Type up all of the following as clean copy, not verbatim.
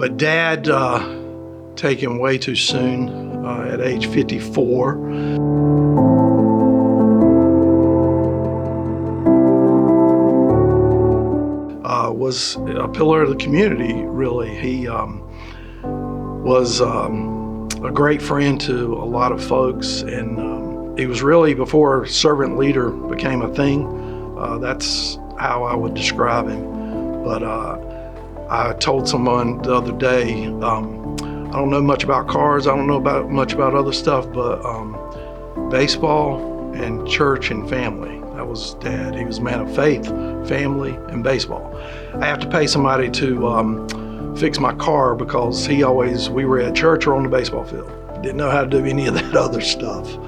But Dad taken way too soon at age 54. Was a pillar of the community, really. He was a great friend to a lot of folks, and he was really, before servant leader became a thing, that's how I would describe him. But I told someone the other day, I don't know much about cars, I don't know much about other stuff, but baseball and church and family, that was Dad. He was a man of faith, family, and baseball. I have to pay somebody to fix my car because we were at church or on the baseball field. Didn't know how to do any of that other stuff.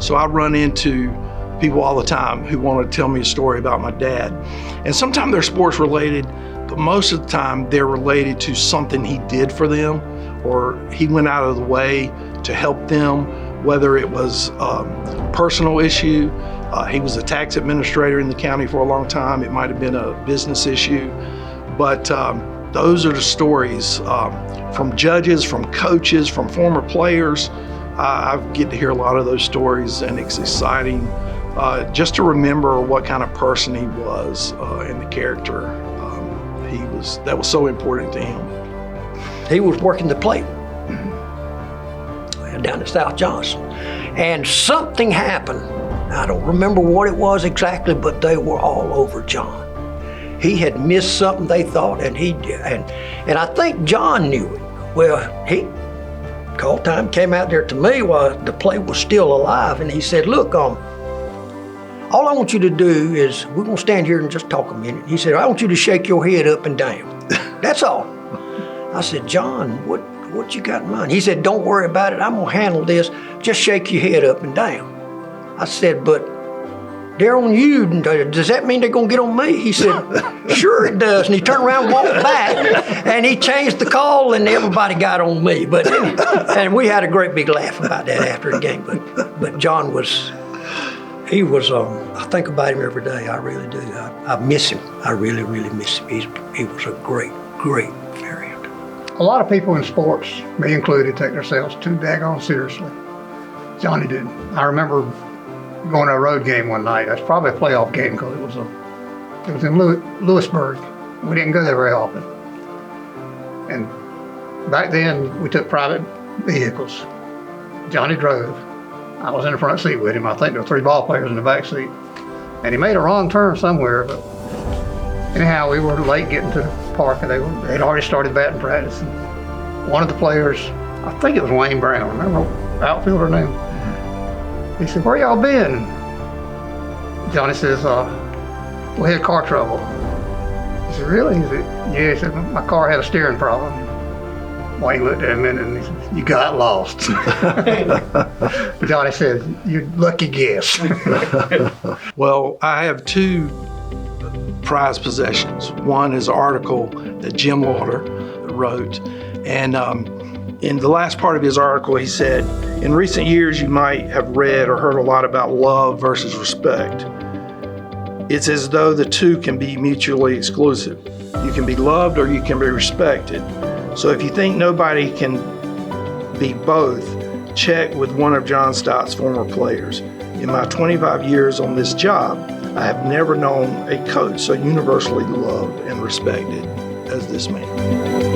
So I run into people all the time who want to tell me a story about my dad. And sometimes they're sports related, but most of the time they're related to something he did for them, or he went out of the way to help them, whether it was a personal issue. He was a tax administrator in the county for a long time. It might have been a business issue. But those are the stories from judges, from coaches, from former players. I get to hear a lot of those stories, and it's exciting just to remember what kind of person he was and the character that was so important to him. He was working the plate down in South Johnston, and something happened. I don't remember what it was exactly, but they were all over John. He had missed something, they thought, and and I think John knew it. Well, he called time, came out there to me while the plate was still alive, and he said, look, all I want you to do is, we're gonna stand here and just talk a minute. He said, I want you to shake your head up and down. That's all. I said, John, what you got in mind? He said, don't worry about it, I'm gonna handle this. Just shake your head up and down. I said, but they're on you. Does that mean they're gonna get on me? He said, sure it does. And he turned around and walked back, and he changed the call, and everybody got on me. And we had a great big laugh about that after the game. But John was, I think about him every day. I really do. I miss him. I really, really miss him. He was a great, great friend. A lot of people in sports, me included, take themselves too daggone seriously. Johnny didn't. I remember going to a road game one night. It was probably a playoff game because it was in Lewisburg. We didn't go there very often. And back then, we took private vehicles. Johnny drove. I was in the front seat with him. I think there were 3 ball players in the back seat. And he made a wrong turn somewhere, but anyhow, we were late getting to the park, and they'd already started batting practice. And one of the players, I think it was Wayne Brown, remember the outfielder name? He said, where y'all been? Johnny says, we had car trouble. He said, really? He said, yeah. He said, my car had a steering problem. Wayne looked at him and he said, you got lost. Johnny said, you lucky guess. Well, I have 2 prized possessions. One is an article that Jim Lauder wrote, and in the last part of his article, he said, in recent years, you might have read or heard a lot about love versus respect. It's as though the two can be mutually exclusive. You can be loved or you can be respected. So if you think nobody can be both, check with one of John Stott's former players. In my 25 years on this job, I have never known a coach so universally loved and respected as this man.